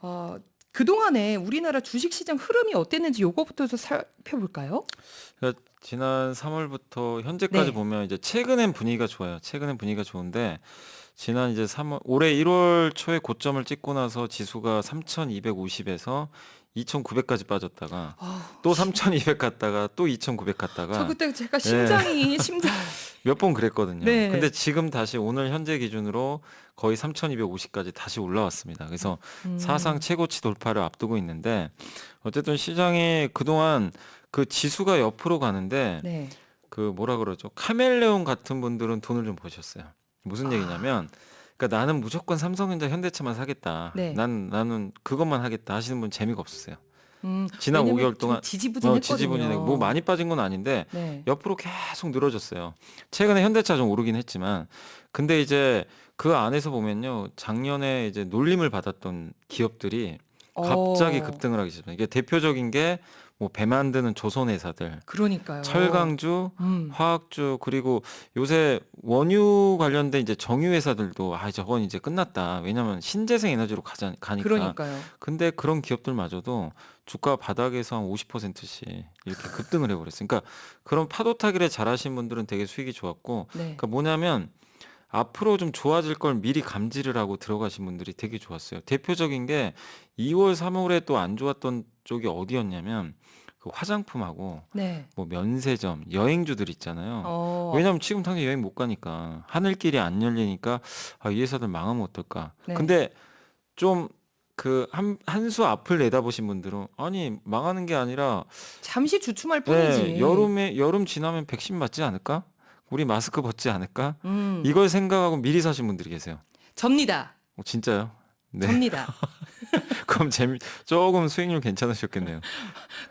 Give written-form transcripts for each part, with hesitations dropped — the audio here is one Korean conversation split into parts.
어, 그동안에 우리나라 주식시장 흐름이 어땠는지 요거부터 좀 살펴볼까요? 그러니까 지난 3월부터 현재까지 네. 보면 이제 최근엔 분위기가 좋아요. 최근엔 분위기가 좋은데 지난 이제 3월 올해 1월 초에 고점을 찍고 나서 지수가 3,250에서 2,900까지 빠졌다가 아, 또 3,200 갔다가 또 2,900 저 갔다가 그때 제가 예. 심장 몇 번 그랬거든요. 근데 네. 지금 다시 오늘 현재 기준으로 거의 3,250까지 다시 올라왔습니다. 그래서 사상 음, 최고치 돌파를 앞두고 있는데 어쨌든 시장이 그동안 그 지수가 옆으로 가는데 네. 그 뭐라 그러죠? 카멜레온 같은 분들은 돈을 좀 버셨어요. 무슨 아, 얘기냐면 그러니까 나는 무조건 삼성전자 현대차만 사겠다. 네. 나는 그것만 하겠다 하시는 분 재미가 없었어요. 지난 왜냐면 5개월 좀 동안 지지부진해 뭐 지지부진했거든요. 많이 빠진 건 아닌데 네. 옆으로 계속 늘어졌어요. 최근에 현대차 좀 오르긴 했지만 근데 이제 그 안에서 보면요. 작년에 이제 놀림을 받았던 기업들이 갑자기 어, 급등을 하기 시작합니다. 이게 대표적인 게 뭐 배 만드는 조선 회사들, 그러니까요. 철강주, 음, 화학주 그리고 요새 원유 관련된 이제 정유 회사들도 저건 이제 끝났다. 왜냐면 신재생 에너지로 가니까. 그러니까요. 근데 그런 기업들마저도 주가 바닥에서 한 50%씩 이렇게 급등을 해버렸어요. 그러니까 그런 파도 타기를 잘하신 분들은 되게 수익이 좋았고, 네. 그러니까 뭐냐면 앞으로 좀 좋아질 걸 미리 감지를 하고 들어가신 분들이 되게 좋았어요. 대표적인 게 2월, 3월에 또 안 좋았던 쪽이 어디였냐면 그 화장품하고 네. 뭐 면세점, 여행주들 있잖아요. 어, 왜냐면 지금 당장 여행 못 가니까 하늘길이 안 열리니까 이 회사들 망하면 어떨까. 네. 근데 좀 그 한 수 앞을 내다보신 분들은 아니 망하는 게 아니라 잠시 주춤할 예, 뿐이지. 여름 지나면 백신 맞지 않을까? 우리 마스크 벗지 않을까? 음, 이걸 생각하고 미리 사신 분들이 계세요. 접니다. 진짜요? 네. 접니다. 그럼 조금 수익률 괜찮으셨겠네요.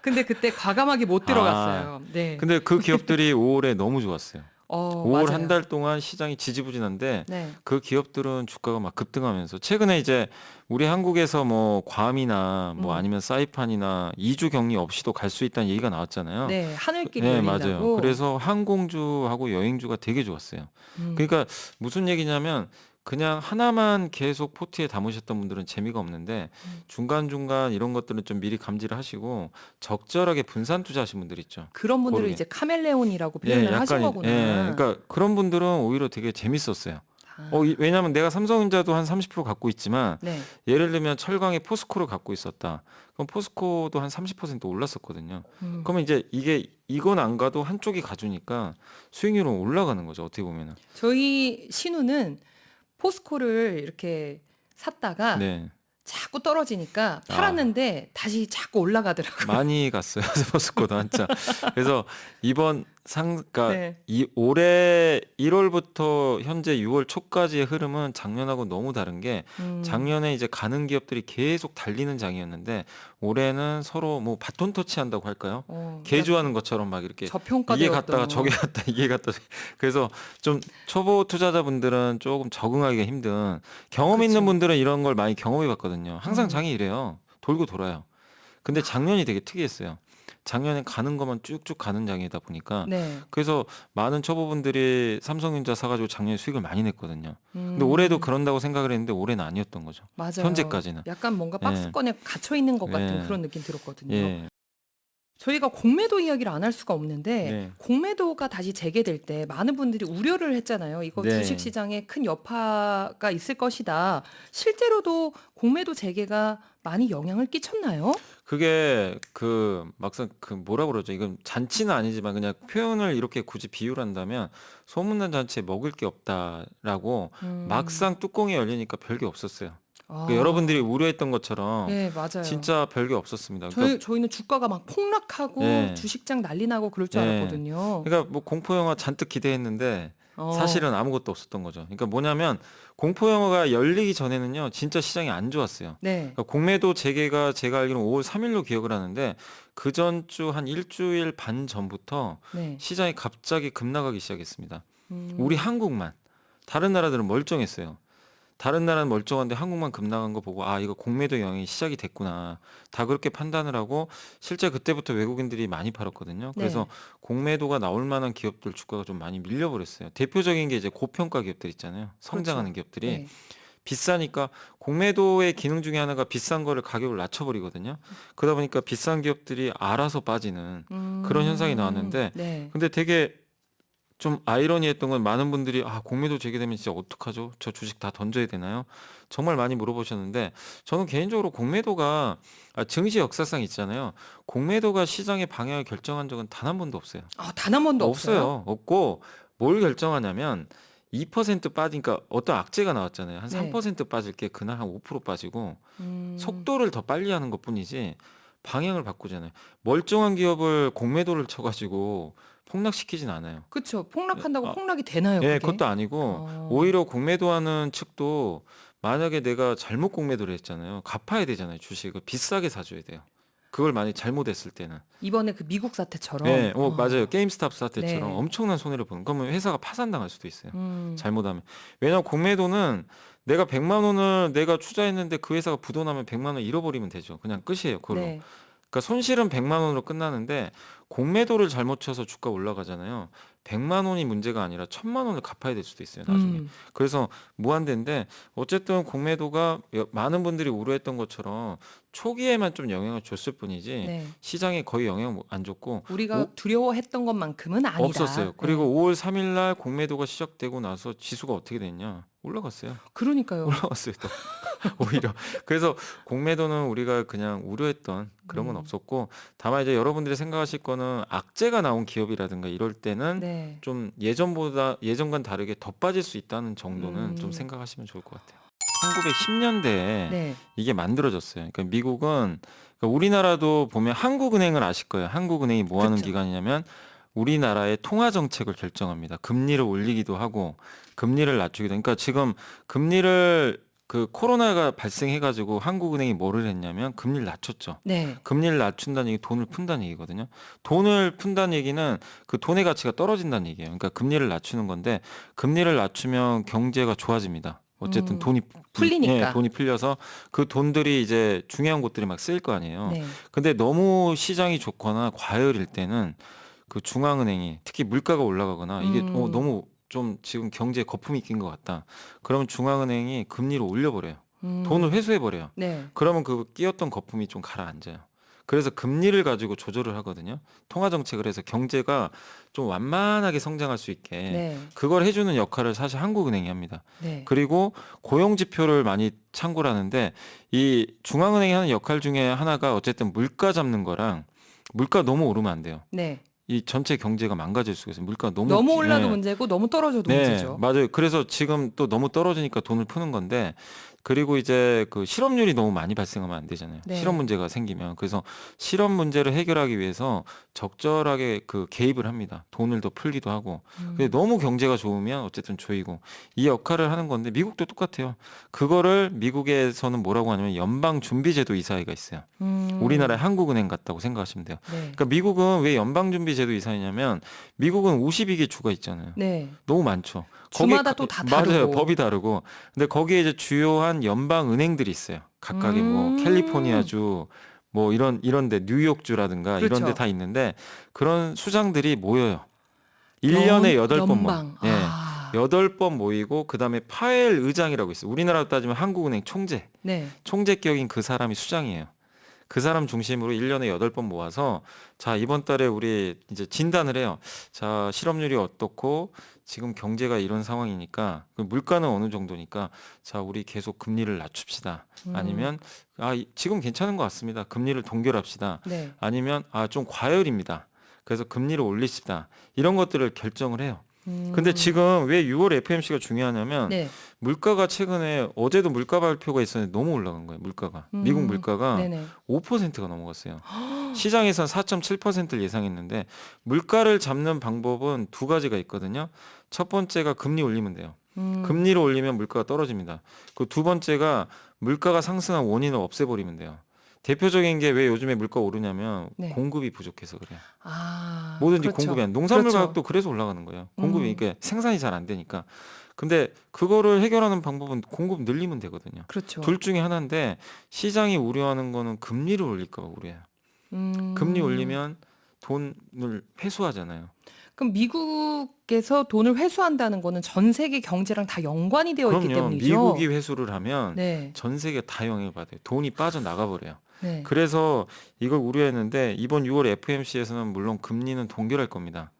근데 그때 과감하게 못 아, 들어갔어요. 네. 근데 그 기업들이 5월에 너무 좋았어요. 5월 한 맞아요. 달 동안 시장이 지지부진한데 네. 그 기업들은 주가가 막 급등하면서 최근에 이제 우리 한국에서 뭐 괌이나 뭐 음. 아니면 사이판이나 이주 격리 없이도 갈 수 있다는 얘기가 나왔잖아요. 네. 하늘길이 네, 맞아요. 열린다고. 그래서 항공주하고 여행주가 되게 좋았어요. 음. 그러니까 무슨 얘기냐면 그냥 하나만 계속 포트에 담으셨던 분들은 재미가 없는데 음. 중간중간 이런 것들은 좀 미리 감지를 하시고 적절하게 분산 투자하신 분들 있죠. 그런 분들을 고르게. 이제 카멜레온이라고 예, 표현을 하신 약간 거구나. 그러니까 그런 분들은 오히려 되게 재밌었어요. 아. 왜냐면 내가 삼성전자도 한 30% 갖고 있지만 네. 예를 들면 철강에 포스코를 갖고 있었다. 그럼 포스코도 한 30% 올랐었거든요. 음. 그러면 이제 이건 안 가도 한쪽이 가주니까 수익률은 올라가는 거죠. 어떻게 보면은. 저희 신우는 포스코를 이렇게 샀다가 네. 자꾸 떨어지니까 아, 팔았는데 다시 자꾸 올라가더라고요. 많이 갔어요. 포스코도 한참. 그래서 이번 그러니까 네. 이 올해 1월부터 현재 6월 초까지의 흐름은 작년하고 너무 다른 게 음. 작년에 이제 가는 기업들이 계속 달리는 장이었는데 올해는 서로 뭐 바톤 터치한다고 할까요? 개주하는 약간 것처럼 막 이렇게 이게 갔다가 저게 저평가되었던. 갔다 이게 갔다 그래서 좀 초보 투자자분들은 조금 적응하기가 힘든 경험 있는 그쵸. 분들은 이런 걸 많이 경험해 봤거든요. 항상 음. 장이 이래요. 돌고 돌아요. 근데 작년이 되게 특이했어요. 작년엔 가는 것만 쭉쭉 가는 장이다 보니까 네. 그래서 많은 초보분들이 삼성전자 사가지고 작년에 수익을 많이 냈거든요. 근데 올해도 음. 그런다고 생각을 했는데 올해는 아니었던 거죠. 맞아요. 현재까지는. 약간 뭔가 예, 박스권에 갇혀 있는 것 같은 예, 그런 느낌 들었거든요. 예, 저희가 공매도 이야기를 안 할 수가 없는데 네, 공매도가 다시 재개될 때 많은 분들이 우려를 했잖아요. 이거 주식 네. 시장에 큰 여파가 있을 것이다. 실제로도 공매도 재개가 많이 영향을 끼쳤나요? 그게 그 막상 그 뭐라 그러죠? 이건 잔치는 아니지만 그냥 표현을 이렇게 굳이 비유를 한다면 소문난 잔치에 먹을 게 없다라고 음. 막상 뚜껑이 열리니까 별게 없었어요. 그 여러분들이 아. 우려했던 것처럼 네, 맞아요. 진짜 별게 없었습니다. 그러니까 저희는 주가가 막 폭락하고 예, 주식장 난리 나고 그럴 줄 예. 알았거든요. 그러니까 뭐 공포 영화 잔뜩 기대했는데 어. 사실은 아무것도 없었던 거죠. 그러니까 뭐냐면 공포 영화가 열리기 전에는요, 진짜 시장이 안 좋았어요. 네. 그러니까 공매도 재개가 제가 알기로는 5월 3일로 기억을 하는데 그 전주 한 일주일 반 전부터 네. 시장이 갑자기 급락하기 시작했습니다. 우리 음. 한국만 다른 나라들은 멀쩡했어요. 다른 나라는 멀쩡한데 한국만 급락한 거 보고 이거 공매도 영향이 시작이 됐구나. 다 그렇게 판단을 하고 실제 그때부터 외국인들이 많이 팔았거든요. 그래서 네. 공매도가 나올 만한 기업들 주가가 좀 많이 밀려버렸어요. 대표적인 게 이제 고평가 기업들 있잖아요. 그렇죠. 성장하는 기업들이 네. 비싸니까 공매도의 기능 중에 하나가 비싼 거를 가격을 낮춰버리거든요. 그러다 보니까 비싼 기업들이 알아서 빠지는 그런 현상이 나왔는데 네. 근데 되게 좀 아이러니했던 건 많은 분들이 공매도 제기되면 진짜 어떡하죠? 저 주식 다 던져야 되나요? 정말 많이 물어보셨는데 저는 개인적으로 공매도가 증시 역사상 있잖아요. 공매도가 시장의 방향을 결정한 적은 단 한 번도 없어요. 단 한 번도 없어요? 없어요. 없고 뭘 결정하냐면 2% 빠지니까 어떤 악재가 나왔잖아요. 한 네. 3% 빠질 게 그날 한 5% 빠지고 음. 속도를 더 빨리 하는 것뿐이지 방향을 바꾸잖아요. 멀쩡한 기업을 공매도를 쳐가지고 폭락시키진 않아요. 그쵸. 폭락한다고 아, 폭락이 되나요, 예, 그게? 그것도 아니고 어. 오히려 공매도하는 측도 만약에 내가 잘못 공매도를 했잖아요. 갚아야 되잖아요. 주식을 비싸게 사줘야 돼요. 그걸 만약에 잘못했을 때는. 이번에 그 미국 사태처럼. 예, 맞아요. 게임스탑 사태처럼 네. 엄청난 손해를 보는. 그러면 회사가 파산당할 수도 있어요. 음. 잘못하면. 왜냐하면 공매도는 내가 100만 원을 내가 투자했는데 그 회사가 부도나면 100만 원 잃어버리면 되죠. 그냥 끝이에요. 그걸로. 네. 그러니까 손실은 100만 원으로 끝나는데 공매도를 잘못 쳐서 주가 올라가잖아요. 100만 원이 문제가 아니라 1000만 원을 갚아야 될 수도 있어요, 나중에. 그래서 무한대인데 어쨌든 공매도가 많은 분들이 우려했던 것처럼 초기에만 좀 영향을 줬을 뿐이지 네. 시장에 거의 영향 안 줬고 우리가 두려워했던 것만큼은 아니다. 없었어요. 그리고 네. 5월 3일 날 공매도가 시작되고 나서 지수가 어떻게 됐냐? 올라갔어요. 그러니까요. 올라갔어요, 또. 오히려. 그래서 공매도는 우리가 그냥 우려했던 그런 건 음. 없었고 다만 이제 여러분들이 생각하실 거는 악재가 나온 기업이라든가 이럴 때는 네. 좀 예전과는 다르게 더 빠질 수 있다는 정도는 좀 음. 생각하시면 좋을 것 같아요. 1910년대에 네. 이게 만들어졌어요. 그러니까 미국은 그러니까 우리나라도 보면 한국은행을 아실 거예요. 한국은행이 뭐 하는 그쵸. 기관이냐면 우리나라의 통화 정책을 결정합니다. 금리를 올리기도 하고 금리를 낮추기도. 그러니까 지금 금리를 그 코로나가 발생해가지고 한국은행이 뭐를 했냐면 금리를 낮췄죠. 네. 금리를 낮춘다는 얘기 돈을 푼다는 얘기거든요. 돈을 푼다는 얘기는 그 돈의 가치가 떨어진다는 얘기예요. 그러니까 금리를 낮추는 건데 금리를 낮추면 경제가 좋아집니다. 어쨌든 돈이 풀리니까. 돈이 풀려서 그 돈들이 이제 중요한 곳들이 막 쓰일 거 아니에요. 네. 근데 너무 시장이 좋거나 과열일 때는 그 중앙은행이 특히 물가가 올라가거나 이게 너무 좀 지금 경제에 거품이 낀 것 같다. 그러면 중앙은행이 금리를 올려버려요. 돈을 회수해버려요. 네. 그러면 그 끼었던 거품이 좀 가라앉아요. 그래서 금리를 가지고 조절을 하거든요. 통화 정책을 해서 경제가 좀 완만하게 성장할 수 있게 네. 그걸 해주는 역할을 사실 한국은행이 합니다. 네. 그리고 고용 지표를 많이 참고를 하는데 이 중앙은행이 하는 역할 중에 하나가 어쨌든 물가 잡는 거랑 물가 너무 오르면 안 돼요. 네. 이 전체 경제가 망가질 수가 있어요. 물가 너무 올라도 네. 문제고 너무 떨어져도 네, 문제죠. 맞아요. 그래서 지금 또 너무 떨어지니까 돈을 푸는 건데 그리고 이제 그 실업률이 너무 많이 발생하면 안 되잖아요. 네. 실업 문제가 생기면. 그래서 실업 문제를 해결하기 위해서 적절하게 그 개입을 합니다. 돈을 더 풀기도 하고. 근데 너무 경제가 좋으면 어쨌든 조이고 이 역할을 하는 건데 미국도 똑같아요. 그거를 미국에서는 뭐라고 하냐면 연방준비제도 이사회가 있어요. 우리나라의 한국은행 같다고 생각하시면 돼요. 네. 그러니까 미국은 왜 연방준비제도 이사회냐면 미국은 52개 주가 있잖아요. 네. 너무 많죠. 주마다 또 다 다르고. 맞아요. 법이 다르고. 근데 거기에 이제 주요한 연방 은행들이 있어요. 각각의 뭐 캘리포니아주 뭐 이런데 뉴욕주라든가 그렇죠. 이런 데 다 있는데 그런 수장들이 모여요. 1년에 8번 모여. 연방. 예. 아. 8번 모이고 그다음에 파웰 의장이라고 있어요. 우리나라로 따지면 한국은행 총재. 네. 총재격인 그 사람이 수장이에요. 그 사람 중심으로 1년에 8번 모아서 자, 이번 달에 우리 이제 진단을 해요. 자, 실업률이 어떻고 지금 경제가 이런 상황이니까 그 물가는 어느 정도니까 자, 우리 계속 금리를 낮춥시다. 아니면 지금 괜찮은 것 같습니다. 금리를 동결합시다. 네. 아니면 좀 과열입니다. 그래서 금리를 올리십시다. 이런 것들을 결정을 해요. 근데 지금 왜 6월 FMC가 중요하냐면 네. 물가가 최근에 어제도 물가 발표가 있었는데 너무 올라간 거예요. 물가가. 미국 물가가 네네. 5%가 넘어갔어요. 시장에선 4.7%를 예상했는데 물가를 잡는 방법은 두 가지가 있거든요. 첫 번째가 금리 올리면 돼요. 금리를 올리면 물가가 떨어집니다. 그 두 번째가 물가가 상승한 원인을 없애버리면 돼요. 대표적인 게 왜 요즘에 물가 오르냐면 네. 공급이 부족해서 그래요. 아. 뭐든지 그렇죠. 공급이 안 농산물 그렇죠. 가격도 그래서 올라가는 거예요. 공급이 이게 생산이 잘 안 되니까. 근데 그거를 해결하는 방법은 공급 늘리면 되거든요. 그렇죠. 둘 중에 하나인데 시장이 우려하는 거는 금리를 올릴까 봐 우려해요. 금리 올리면 돈을 회수하잖아요. 그럼 미국에서 돈을 회수한다는 거는 전 세계 경제랑 다 연관이 되어 있기 그럼요. 때문이죠. 미국이 회수를 하면 네. 전 세계 다 영향을 받아요. 돈이 빠져나가 버려요. 네. 그래서 이걸 우려했는데 이번 6월 FOMC에서는 물론 금리는 동결할 겁니다.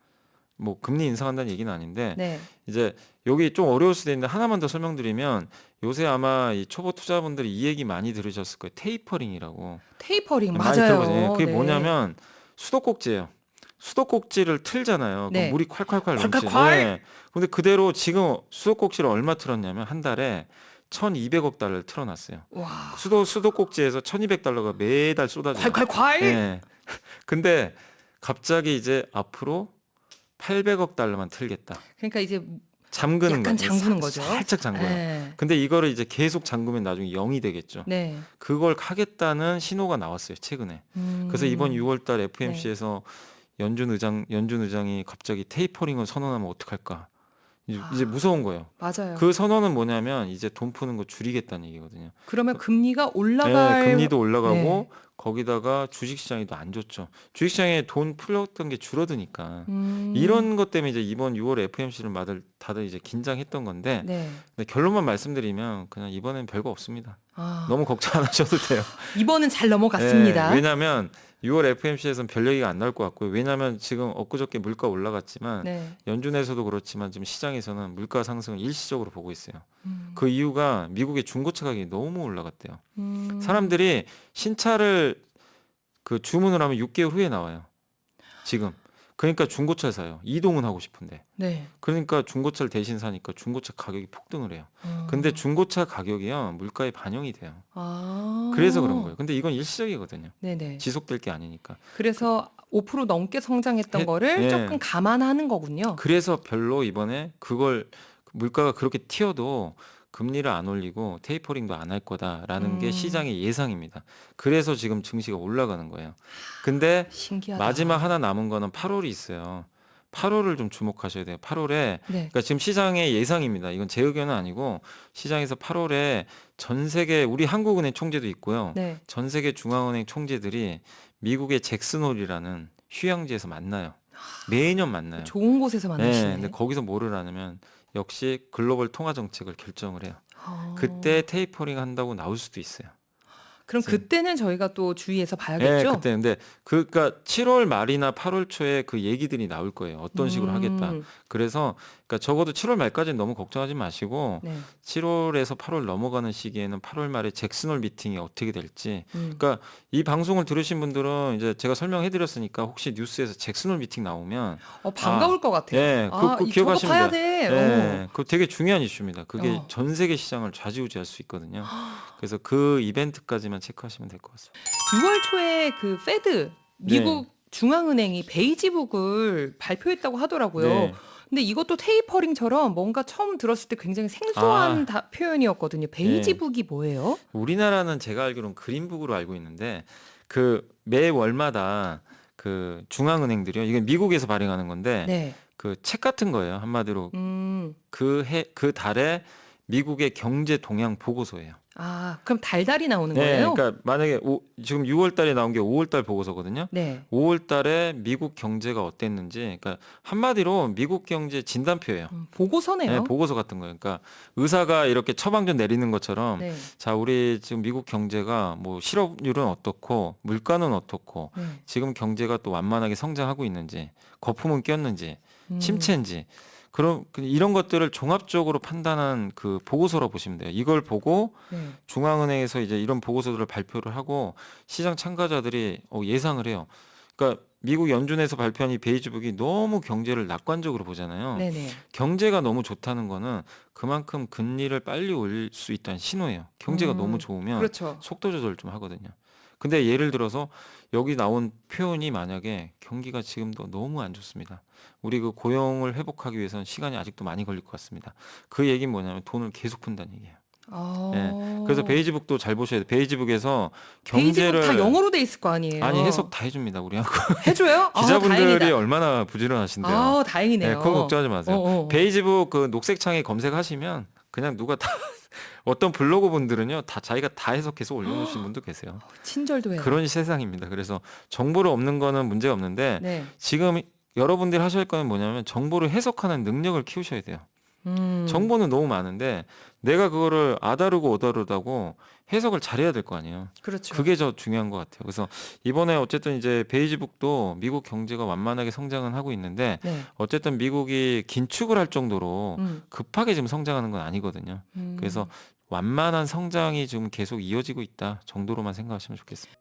뭐 금리 인상한다는 얘기는 아닌데 네. 이제 여기 좀 어려울 수도 있는데 하나만 더 설명드리면 요새 아마 이 초보 투자분들이 이 얘기 많이 들으셨을 거예요. 테이퍼링이라고. 테이퍼링 많이 맞아요. 들어보세요. 그게 네. 뭐냐면 수도꼭지예요. 수도꼭지를 틀잖아요. 그럼 네. 물이 콸콸콸 넘치죠. 콸콸콸! 네. 근데 그대로 지금 수도꼭지를 얼마 틀었냐면 한 달에 1,200억 달러를 틀어놨어요. 와. 수도꼭지에서 1,200달러가 매달 쏟아져요. 콸콸콸! 네. 근데 갑자기 이제 앞으로 800억 달러만 틀겠다. 그러니까 이제 잠그는 약간 거예요. 잠그는 거죠. 살짝 잠궈요. 네. 근데 이거를 이제 계속 잠그면 나중에 0이 되겠죠. 네. 그걸 하겠다는 신호가 나왔어요, 최근에. 그래서 이번 6월 달 네. FOMC에서 연준 의장이 갑자기 테이퍼링을 선언하면 어떡할까? 이제 무서운 거예요. 맞아요. 그 선언은 뭐냐면 이제 돈 푸는 거 줄이겠다는 얘기거든요. 그러면 금리가 네, 올라갈 금리도 올라가고 네. 거기다가 주식시장이 또 안 좋죠. 주식시장에 돈 풀렸던 게 줄어드니까. 음. 이런 것 때문에 이제 이번 6월 FOMC를 다들 이제 긴장했던 건데 네. 근데 결론만 말씀드리면 그냥 이번엔 별거 없습니다. 아, 너무 걱정 안 하셔도 돼요. 이번은 잘 넘어갔습니다. 네, 왜냐하면 6월 FOMC에서는 별 얘기가 안 나올 것 같고요. 왜냐하면 지금 엊그저께 물가 올라갔지만 네. 연준에서도 그렇지만 지금 시장에서는 물가 상승을 일시적으로 보고 있어요. 음. 그 이유가 미국의 중고차 가격이 너무 올라갔대요. 음. 사람들이 신차를 그 주문을 하면 6개월 후에 나와요. 지금. 그러니까 중고차를 사요. 이동은 하고 싶은데. 네. 그러니까 중고차를 대신 사니까 중고차 가격이 폭등을 해요. 어. 근데 중고차 가격이요. 물가에 반영이 돼요. 아. 그래서 그런 거예요. 근데 이건 일시적이거든요. 네네. 지속될 게 아니니까. 그래서 5% 넘게 성장했던 해- 거를 네. 조금 감안하는 거군요. 그래서 별로 이번에 그걸 물가가 그렇게 튀어도 금리를 안 올리고 테이퍼링도 안 할 거다라는 게 시장의 예상입니다. 그래서 지금 증시가 올라가는 거예요. 근데 신기하다. 마지막 하나 남은 거는 8월이 있어요. 8월을 좀 주목하셔야 돼요. 8월에 네. 그러니까 지금 시장의 예상입니다. 이건 제 의견은 아니고 시장에서 8월에 전 세계 우리 한국은행 총재도 있고요. 네. 전 세계 중앙은행 총재들이 미국의 잭슨홀이라는 휴양지에서 만나요. 매년 만나요. 좋은 곳에서 네, 만나시네. 근데 거기서 뭐를 하냐면 역시 글로벌 통화 정책을 결정을 해요. 아. 그때 테이퍼링 한다고 나올 수도 있어요. 그럼 지금. 그때는 저희가 또 주의해서 네, 봐야겠죠. 그때 근데 그러니까 7월 말이나 8월 초에 그 얘기들이 나올 거예요. 어떤 식으로 하겠다. 그래서 그러니까 적어도 7월 말까지는 너무 걱정하지 마시고 네. 7월에서 8월 넘어가는 시기에는 8월 말에 잭슨홀 미팅이 어떻게 될지. 음. 그러니까 이 방송을 들으신 분들은 이제 제가 설명해드렸으니까 혹시 뉴스에서 잭슨홀 미팅 나오면 반가울 것 같아요. 예, 아, 그거 저거 기억하시면 봐야 돼요. 돼. 예, 그거 되게 중요한 이슈입니다. 그게 어. 전 세계 시장을 좌지우지할 수 있거든요. 그래서 그 이벤트까지만 체크하시면 될 것 같습니다. 6월 초에 그 페드 미국 네. 중앙은행이 베이지북을 발표했다고 하더라고요. 네. 근데 이것도 테이퍼링처럼 뭔가 처음 들었을 때 굉장히 생소한 아. 표현이었거든요. 베이지북이 뭐예요? 우리나라는 제가 알기로는 그린북으로 알고 있는데 그 매 월마다 그 중앙은행들이요. 이건 미국에서 발행하는 건데 네. 그 책 같은 거예요. 한마디로 그 달에 미국의 경제 동향 보고서예요. 아, 그럼 달달이 나오는 네, 거예요? 그러니까 만약에 지금 6월 달에 나온 게 5월 달 보고서거든요. 네. 5월 달에 미국 경제가 어땠는지, 그러니까 한마디로 미국 경제 진단표예요. 보고서네요. 네, 보고서 같은 거예요. 그러니까 의사가 이렇게 처방전 내리는 것처럼, 네. 자, 우리 지금 미국 경제가 뭐 실업률은 어떻고, 물가는 어떻고, 네. 지금 경제가 또 완만하게 성장하고 있는지, 거품은 꼈는지, 음. 침체인지, 그럼 이런 것들을 종합적으로 판단한 그 보고서라고 보시면 돼요. 이걸 보고 네. 중앙은행에서 이제 이런 보고서들을 발표를 하고 시장 참가자들이 예상을 해요. 그러니까 미국 연준에서 발표한 이 베이지북이 너무 경제를 낙관적으로 보잖아요. 네네. 경제가 너무 좋다는 거는 그만큼 금리를 빨리 올릴 수 있다는 신호예요. 경제가 너무 좋으면 그렇죠. 속도 조절 좀 하거든요. 근데 예를 들어서 여기 나온 표현이 만약에 경기가 지금도 너무 안 좋습니다. 우리 그 고용을 회복하기 위해서는 시간이 아직도 많이 걸릴 것 같습니다. 그 얘기는 뭐냐면 돈을 계속 푼다는 얘기예요. 아. 예. 그래서 베이지북도 잘 보셔야 돼요. 베이지북에서 베이지북 경제를 다 영어로 돼 있을 거 아니에요. 아니 해석 다 해줍니다. 우리 한국 해줘요? 기자분들이 다행이다. 얼마나 부지런하신데요. 아, 다행이네요. 네, 그건 걱정하지 마세요. 어어. 베이지북 그 녹색창에 검색하시면 그냥 누가 다 어떤 블로그 분들은요 다 자기가 다 해석해서 올려놓으신 분도 계세요. 친절도 해요. 그런 세상입니다. 그래서 정보를 없는 거는 문제가 없는데 네. 지금 여러분들이 하셔야 할 거는 뭐냐면 정보를 해석하는 능력을 키우셔야 돼요. 정보는 너무 많은데 내가 그거를 아다르고 어다르다고 해석을 잘해야 될 거 아니에요. 그렇죠. 그게 저 중요한 것 같아요. 그래서 이번에 어쨌든 이제 베이지북도 미국 경제가 완만하게 성장은 하고 있는데 네. 어쨌든 미국이 긴축을 할 정도로 음. 급하게 지금 성장하는 건 아니거든요. 그래서 완만한 성장이 지금 계속 이어지고 있다 정도로만 생각하시면 좋겠습니다.